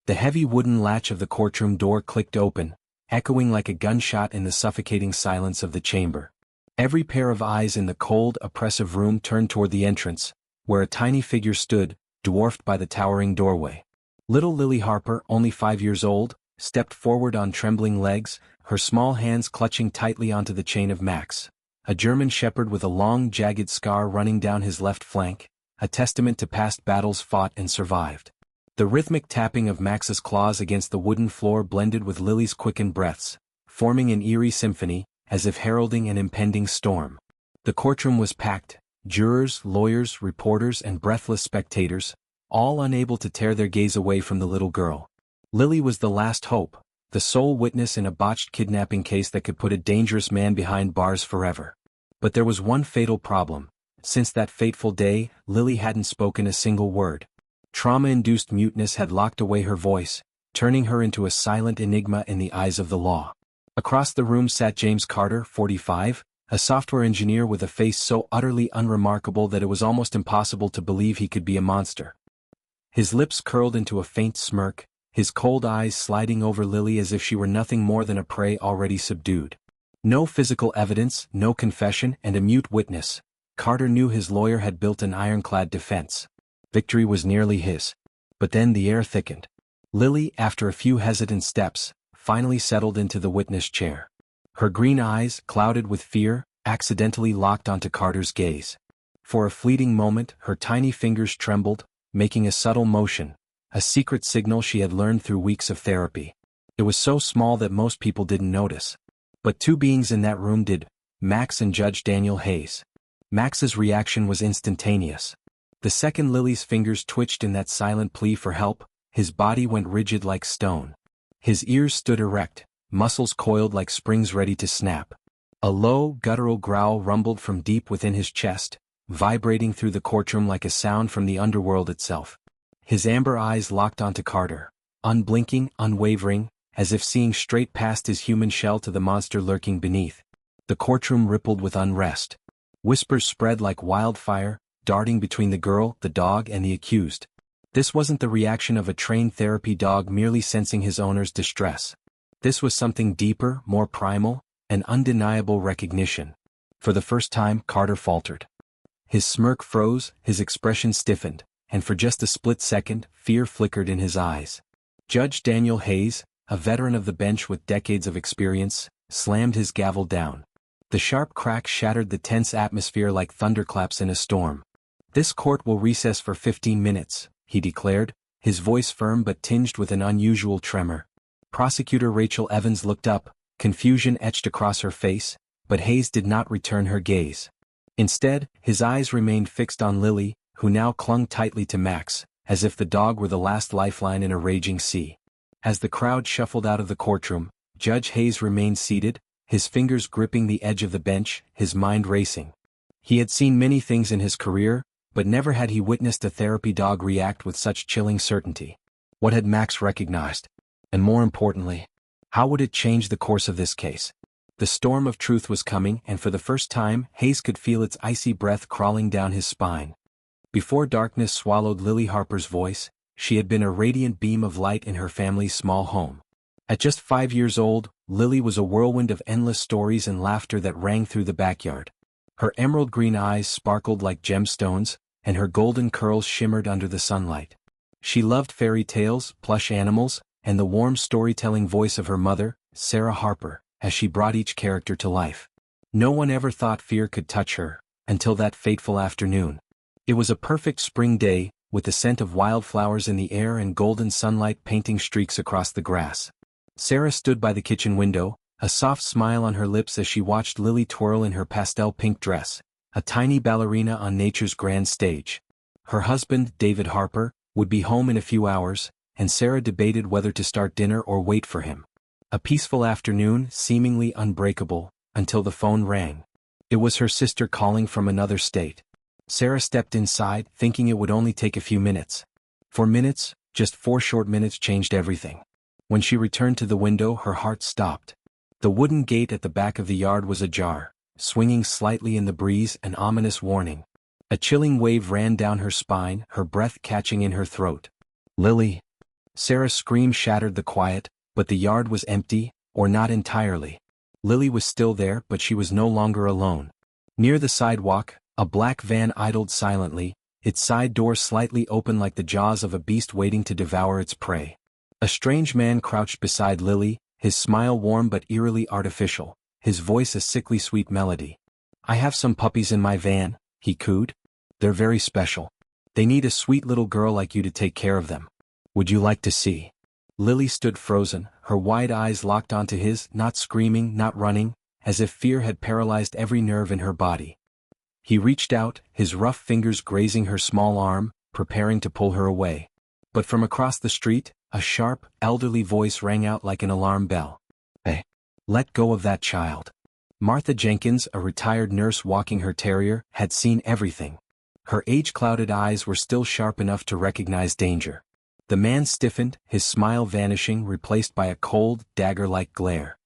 The heavy wooden latch of the courtroom door clicked open, echoing like a gunshot in the suffocating silence of the chamber. Every pair of eyes in the cold, oppressive room turned toward the entrance, where a tiny figure stood, dwarfed by the towering doorway. Little Lily Harper, only 5 years old, stepped forward on trembling legs, her small hands clutching tightly onto the chain of Max, a German shepherd with a long, jagged scar running down his left flank, a testament to past battles fought and survived. The rhythmic tapping of Max's claws against the wooden floor blended with Lily's quickened breaths, forming an eerie symphony, as if heralding an impending storm. The courtroom was packed, jurors, lawyers, reporters, and breathless spectators, all unable to tear their gaze away from the little girl. Lily was the last hope, the sole witness in a botched kidnapping case that could put a dangerous man behind bars forever. But there was one fatal problem. Since that fateful day, Lily hadn't spoken a single word. Trauma-induced muteness had locked away her voice, turning her into a silent enigma in the eyes of the law. Across the room sat James Carter, 45, a software engineer with a face so utterly unremarkable that it was almost impossible to believe he could be a monster. His lips curled into a faint smirk, his cold eyes sliding over Lily as if she were nothing more than a prey already subdued. No physical evidence, no confession, and a mute witness. Carter knew his lawyer had built an ironclad defense. Victory was nearly his. But then the air thickened. Lily, after a few hesitant steps, finally settled into the witness chair. Her green eyes, clouded with fear, accidentally locked onto Carter's gaze. For a fleeting moment, her tiny fingers trembled, making a subtle motion, a secret signal she had learned through weeks of therapy. It was so small that most people didn't notice. But two beings in that room did, Max and Judge Daniel Hayes. Max's reaction was instantaneous. The second Lily's fingers twitched in that silent plea for help, his body went rigid like stone. His ears stood erect, muscles coiled like springs ready to snap. A low, guttural growl rumbled from deep within his chest, vibrating through the courtroom like a sound from the underworld itself. His amber eyes locked onto Carter, unblinking, unwavering, as if seeing straight past his human shell to the monster lurking beneath. The courtroom rippled with unrest. Whispers spread like wildfire, darting between the girl, the dog, and the accused. This wasn't the reaction of a trained therapy dog merely sensing his owner's distress. This was something deeper, more primal, an undeniable recognition. For the first time, Carter faltered. His smirk froze, his expression stiffened, and for just a split second, fear flickered in his eyes. Judge Daniel Hayes, a veteran of the bench with decades of experience, slammed his gavel down. The sharp crack shattered the tense atmosphere like thunderclaps in a storm. "This court will recess for 15 minutes, he declared, his voice firm but tinged with an unusual tremor. Prosecutor Rachel Evans looked up, confusion etched across her face, but Hayes did not return her gaze. Instead, his eyes remained fixed on Lily, who now clung tightly to Max, as if the dog were the last lifeline in a raging sea. As the crowd shuffled out of the courtroom, Judge Hayes remained seated, his fingers gripping the edge of the bench, his mind racing. He had seen many things in his career, but never had he witnessed a therapy dog react with such chilling certainty. What had Max recognized? And more importantly, how would it change the course of this case? The storm of truth was coming, and for the first time, Hayes could feel its icy breath crawling down his spine. Before darkness swallowed Lily Harper's voice, she had been a radiant beam of light in her family's small home. At just 5 years old, Lily was a whirlwind of endless stories and laughter that rang through the backyard. Her emerald green eyes sparkled like gemstones, and her golden curls shimmered under the sunlight. She loved fairy tales, plush animals, and the warm storytelling voice of her mother, Sarah Harper, as she brought each character to life. No one ever thought fear could touch her, until that fateful afternoon. It was a perfect spring day, with the scent of wildflowers in the air and golden sunlight painting streaks across the grass. Sarah stood by the kitchen window, a soft smile on her lips as she watched Lily twirl in her pastel pink dress, a tiny ballerina on nature's grand stage. Her husband, David Harper, would be home in a few hours, and Sarah debated whether to start dinner or wait for him. A peaceful afternoon, seemingly unbreakable, until the phone rang. It was her sister calling from another state. Sarah stepped inside, thinking it would only take a few minutes. For minutes, just 4 short minutes changed everything. When she returned to the window, her heart stopped. The wooden gate at the back of the yard was ajar, swinging slightly in the breeze, an ominous warning. A chilling wave ran down her spine, her breath catching in her throat. "Lily," Sarah's scream shattered the quiet, but the yard was empty, or not entirely. Lily was still there, but she was no longer alone. Near the sidewalk, a black van idled silently, its side door slightly open like the jaws of a beast waiting to devour its prey. A strange man crouched beside Lily, his smile warm but eerily artificial, his voice a sickly sweet melody. "I have some puppies in my van," he cooed. "They're very special. They need a sweet little girl like you to take care of them. Would you like to see?" Lily stood frozen, her wide eyes locked onto his, not screaming, not running, as if fear had paralyzed every nerve in her body. He reached out, his rough fingers grazing her small arm, preparing to pull her away. But from across the street, a sharp, elderly voice rang out like an alarm bell. "Hey, let go of that child." Martha Jenkins, a retired nurse walking her terrier, had seen everything. Her age-clouded eyes were still sharp enough to recognize danger. The man stiffened, his smile vanishing, replaced by a cold, dagger-like glare.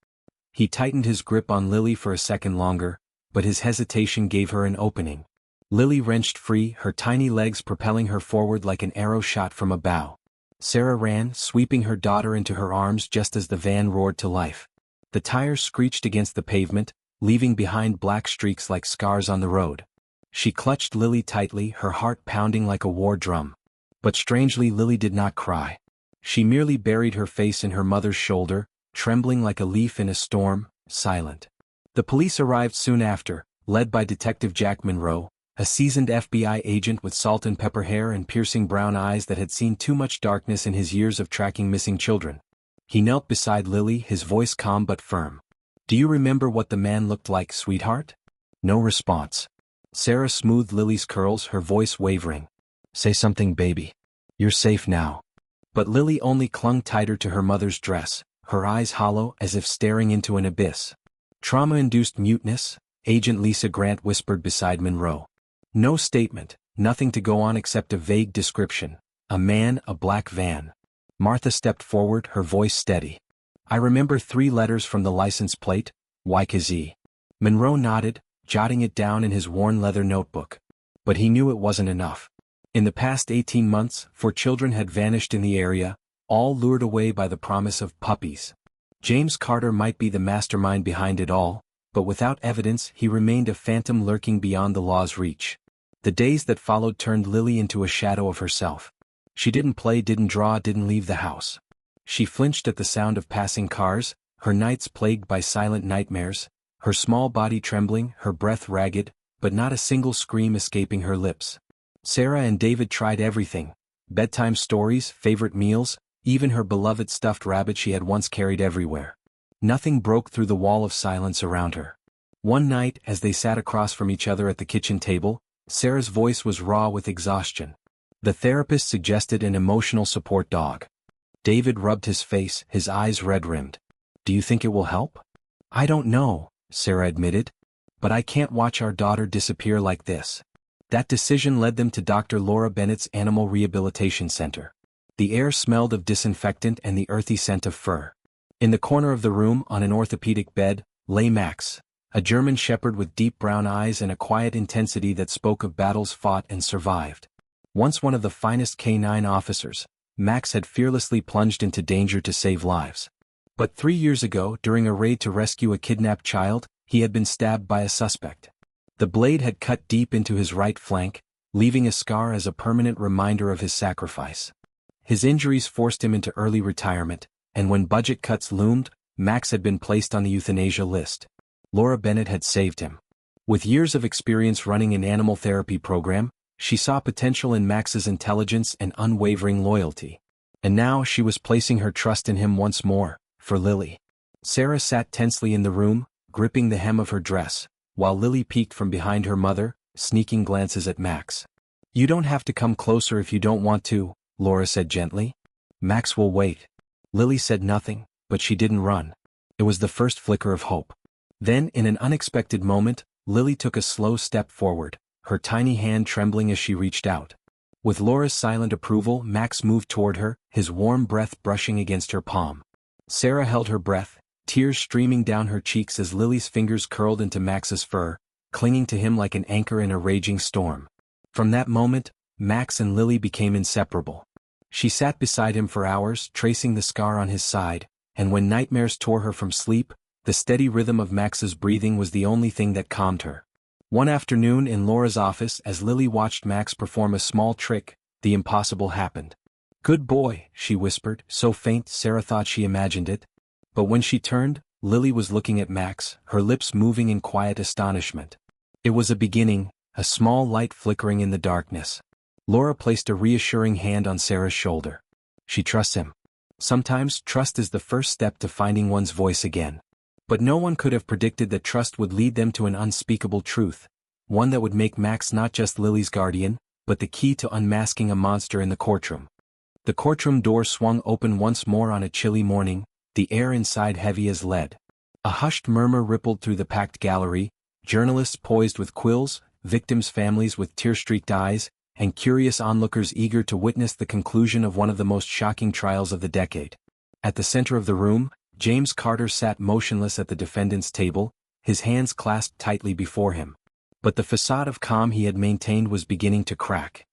He tightened his grip on Lily for a second longer, but his hesitation gave her an opening. Lily wrenched free, her tiny legs propelling her forward like an arrow shot from a bow. Sarah ran, sweeping her daughter into her arms just as the van roared to life. The tires screeched against the pavement, leaving behind black streaks like scars on the road. She clutched Lily tightly, her heart pounding like a war drum. But strangely, Lily did not cry. She merely buried her face in her mother's shoulder, trembling like a leaf in a storm, silent. The police arrived soon after, led by Detective Jack Monroe, a seasoned FBI agent with salt and pepper hair and piercing brown eyes that had seen too much darkness in his years of tracking missing children. He knelt beside Lily, his voice calm but firm. "Do you remember what the man looked like, sweetheart?" No response. Sarah smoothed Lily's curls, her voice wavering. "Say something, baby. You're safe now." But Lily only clung tighter to her mother's dress, her eyes hollow as if staring into an abyss. "Trauma-induced muteness," Agent Lisa Grant whispered beside Monroe. No statement, nothing to go on except a vague description. A man, a black van. Martha stepped forward, her voice steady. "I remember 3 letters from the license plate, YKZ." Monroe nodded, jotting it down in his worn leather notebook. But he knew it wasn't enough. In the past 18 months, 4 children had vanished in the area, all lured away by the promise of puppies. James Carter might be the mastermind behind it all, but without evidence he remained a phantom lurking beyond the law's reach. The days that followed turned Lily into a shadow of herself. She didn't play, didn't draw, didn't leave the house. She flinched at the sound of passing cars, her nights plagued by silent nightmares, her small body trembling, her breath ragged, but not a single scream escaping her lips. Sarah and David tried everything: bedtime stories, favorite meals, even her beloved stuffed rabbit she had once carried everywhere. Nothing broke through the wall of silence around her. One night, as they sat across from each other at the kitchen table, Sarah's voice was raw with exhaustion. The therapist suggested an emotional support dog. David rubbed his face, his eyes red-rimmed. "Do you think it will help?" "I don't know," Sarah admitted. "But I can't watch our daughter disappear like this." That decision led them to Dr. Laura Bennett's Animal Rehabilitation Center. The air smelled of disinfectant and the earthy scent of fur. In the corner of the room, on an orthopedic bed, lay Max, a German shepherd with deep brown eyes and a quiet intensity that spoke of battles fought and survived. Once one of the finest canine officers, Max had fearlessly plunged into danger to save lives. But 3 years ago, during a raid to rescue a kidnapped child, he had been stabbed by a suspect. The blade had cut deep into his right flank, leaving a scar as a permanent reminder of his sacrifice. His injuries forced him into early retirement, and when budget cuts loomed, Max had been placed on the euthanasia list. Laura Bennett had saved him. With years of experience running an animal therapy program, she saw potential in Max's intelligence and unwavering loyalty. And now she was placing her trust in him once more, for Lily. Sarah sat tensely in the room, gripping the hem of her dress, while Lily peeked from behind her mother, sneaking glances at Max. "You don't have to come closer if you don't want to," Laura said gently. "Max will wait." Lily said nothing, but she didn't run. It was the first flicker of hope. Then, in an unexpected moment, Lily took a slow step forward, her tiny hand trembling as she reached out. With Laura's silent approval, Max moved toward her, his warm breath brushing against her palm. Sarah held her breath, tears streaming down her cheeks as Lily's fingers curled into Max's fur, clinging to him like an anchor in a raging storm. From that moment, Max and Lily became inseparable. She sat beside him for hours, tracing the scar on his side, and when nightmares tore her from sleep, the steady rhythm of Max's breathing was the only thing that calmed her. One afternoon in Laura's office, as Lily watched Max perform a small trick, the impossible happened. "Good boy," she whispered, so faint Sarah thought she imagined it. But when she turned, Lily was looking at Max, her lips moving in quiet astonishment. It was a beginning, a small light flickering in the darkness. Laura placed a reassuring hand on Sarah's shoulder. "She trusts him." Sometimes trust is the first step to finding one's voice again. But no one could have predicted that trust would lead them to an unspeakable truth, one that would make Max not just Lily's guardian, but the key to unmasking a monster in the courtroom. The courtroom door swung open once more on a chilly morning, the air inside heavy as lead. A hushed murmur rippled through the packed gallery, journalists poised with quills, victims' families with tear-streaked eyes, and curious onlookers eager to witness the conclusion of one of the most shocking trials of the decade. At the center of the room, James Carter sat motionless at the defendant's table, his hands clasped tightly before him. But the facade of calm he had maintained was beginning to crack.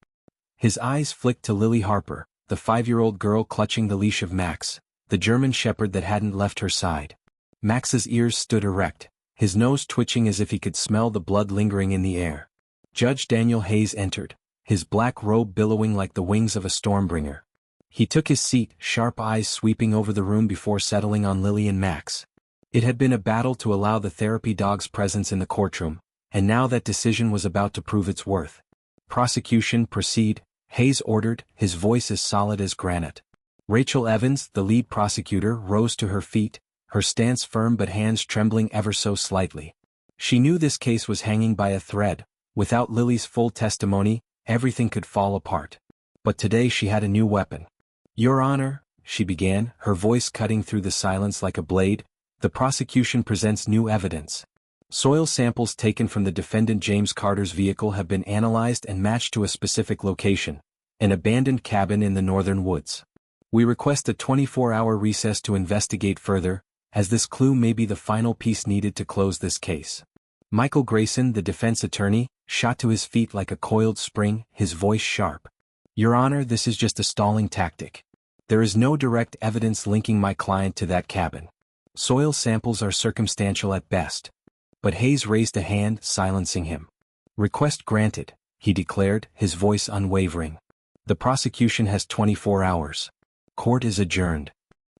His eyes flicked to Lily Harper, the 5-year-old girl clutching the leash of Max, the German shepherd that hadn't left her side. Max's ears stood erect, his nose twitching as if he could smell the blood lingering in the air. Judge Daniel Hayes entered, his black robe billowing like the wings of a stormbringer. He took his seat, sharp eyes sweeping over the room before settling on Lily and Max. It had been a battle to allow the therapy dog's presence in the courtroom, and now that decision was about to prove its worth. "Prosecution, proceed," Hayes ordered, his voice as solid as granite. Rachel Evans, the lead prosecutor, rose to her feet, her stance firm but hands trembling ever so slightly. She knew this case was hanging by a thread. Without Lily's full testimony, everything could fall apart. But today she had a new weapon. "Your Honor," she began, her voice cutting through the silence like a blade, "the prosecution presents new evidence. Soil samples taken from the defendant James Carter's vehicle have been analyzed and matched to a specific location, an abandoned cabin in the northern woods. We request a 24-hour recess to investigate further, as this clue may be the final piece needed to close this case." Michael Grayson, the defense attorney, shot to his feet like a coiled spring, his voice sharp. "Your Honor, this is just a stalling tactic. There is no direct evidence linking my client to that cabin. Soil samples are circumstantial at best." But Hayes raised a hand, silencing him. "Request granted," he declared, his voice unwavering. "The prosecution has 24 hours. Court is adjourned."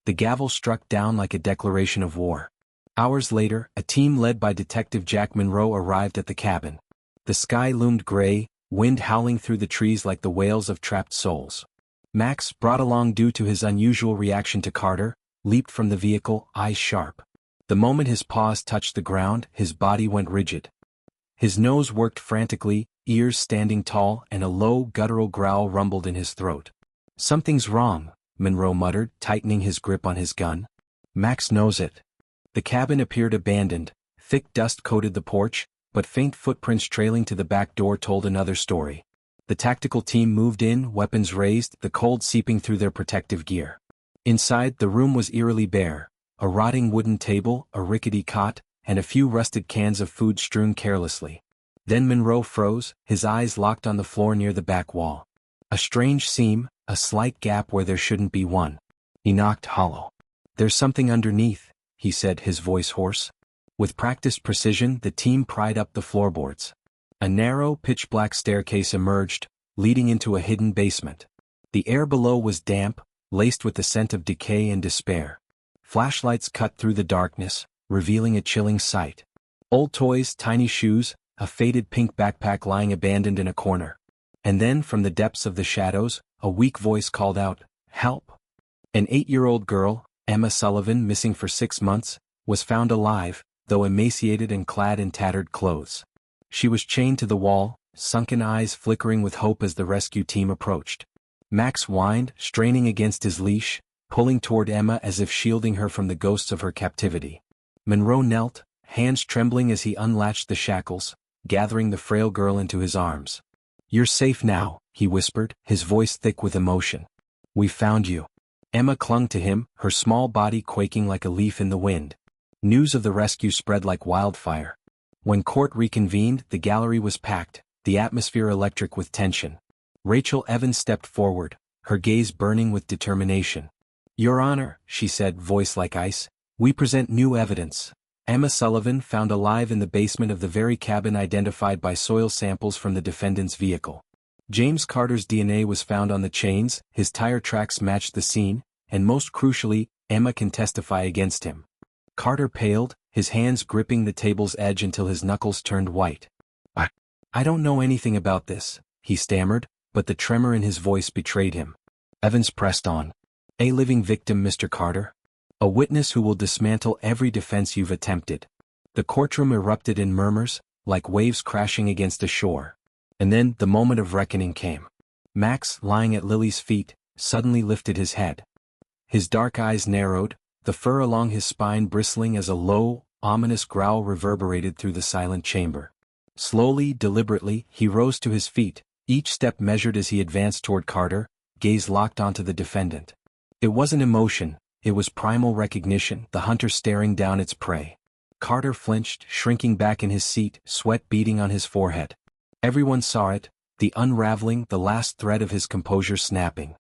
The gavel struck down like a declaration of war. Hours later, a team led by Detective Jack Monroe arrived at the cabin. The sky loomed gray, wind howling through the trees like the wails of trapped souls. Max, brought along due to his unusual reaction to Carter, leaped from the vehicle, eyes sharp. The moment his paws touched the ground, his body went rigid. His nose worked frantically, ears standing tall, and a low, guttural growl rumbled in his throat. "Something's wrong," Monroe muttered, tightening his grip on his gun. "Max knows it." The cabin appeared abandoned, thick dust coated the porch, but faint footprints trailing to the back door told another story. The tactical team moved in, weapons raised, the cold seeping through their protective gear. Inside, the room was eerily bare. A rotting wooden table, a rickety cot, and a few rusted cans of food strewn carelessly. Then Monroe froze, his eyes locked on the floor near the back wall. A strange seam, a slight gap where there shouldn't be one. He knocked hollow. "There's something underneath," he said, his voice hoarse. With practiced precision, the team pried up the floorboards. A narrow, pitch-black staircase emerged, leading into a hidden basement. The air below was damp, laced with the scent of decay and despair. Flashlights cut through the darkness, revealing a chilling sight. Old toys, tiny shoes, a faded pink backpack lying abandoned in a corner. And then, from the depths of the shadows, a weak voice called out, "Help!" An 8-year-old girl, Emma Sullivan, missing for 6 months, was found alive, though emaciated and clad in tattered clothes. She was chained to the wall, sunken eyes flickering with hope as the rescue team approached. Max whined, straining against his leash, pulling toward Emma as if shielding her from the ghosts of her captivity. Monroe knelt, hands trembling as he unlatched the shackles, gathering the frail girl into his arms. "You're safe now," he whispered, his voice thick with emotion. "We found you." Emma clung to him, her small body quaking like a leaf in the wind. News of the rescue spread like wildfire. When court reconvened, the gallery was packed, the atmosphere electric with tension. Rachel Evans stepped forward, her gaze burning with determination. "Your Honor," she said, voice like ice, "we present new evidence. Emma Sullivan found alive in the basement of the very cabin identified by soil samples from the defendant's vehicle. James Carter's DNA was found on the chains, his tire tracks matched the scene, and most crucially, Emma can testify against him." Carter paled, his hands gripping the table's edge until his knuckles turned white. I don't know anything about this," he stammered, but the tremor in his voice betrayed him. Evans pressed on. "A living victim, Mr. Carter. A witness who will dismantle every defense you've attempted." The courtroom erupted in murmurs, like waves crashing against a shore. And then the moment of reckoning came. Max, lying at Lily's feet, suddenly lifted his head. His dark eyes narrowed, the fur along his spine bristling as a low, ominous growl reverberated through the silent chamber. Slowly, deliberately, he rose to his feet, each step measured as he advanced toward Carter, gaze locked onto the defendant. It wasn't emotion, it was primal recognition, the hunter staring down its prey. Carter flinched, shrinking back in his seat, sweat beading on his forehead. Everyone saw it, the unraveling, the last thread of his composure snapping.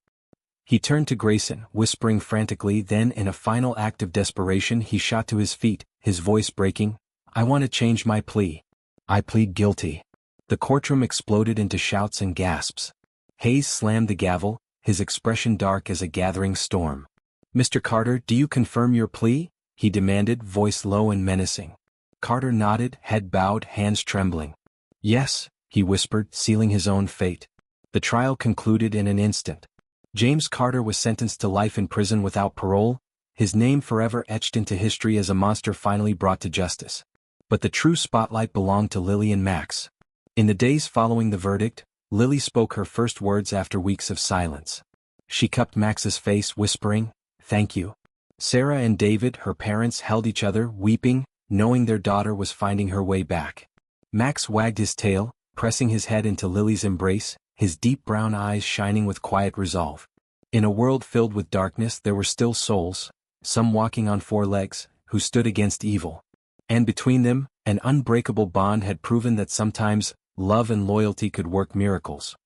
He turned to Grayson, whispering frantically, then in a final act of desperation he shot to his feet, his voice breaking, "I want to change my plea. I plead guilty." The courtroom exploded into shouts and gasps. Hayes slammed the gavel, his expression dark as a gathering storm. "Mr. Carter, do you confirm your plea?" he demanded, voice low and menacing. Carter nodded, head bowed, hands trembling. "Yes," he whispered, sealing his own fate. The trial concluded in an instant. James Carter was sentenced to life in prison without parole, his name forever etched into history as a monster finally brought to justice. But the true spotlight belonged to Lily and Max. In the days following the verdict, Lily spoke her first words after weeks of silence. She cupped Max's face, whispering, "Thank you." Sarah and David, her parents, held each other, weeping, knowing their daughter was finding her way back. Max wagged his tail, pressing his head into Lily's embrace, his deep brown eyes shining with quiet resolve. In a world filled with darkness there were still souls, some walking on four legs, who stood against evil. And between them, an unbreakable bond had proven that sometimes, love and loyalty could work miracles.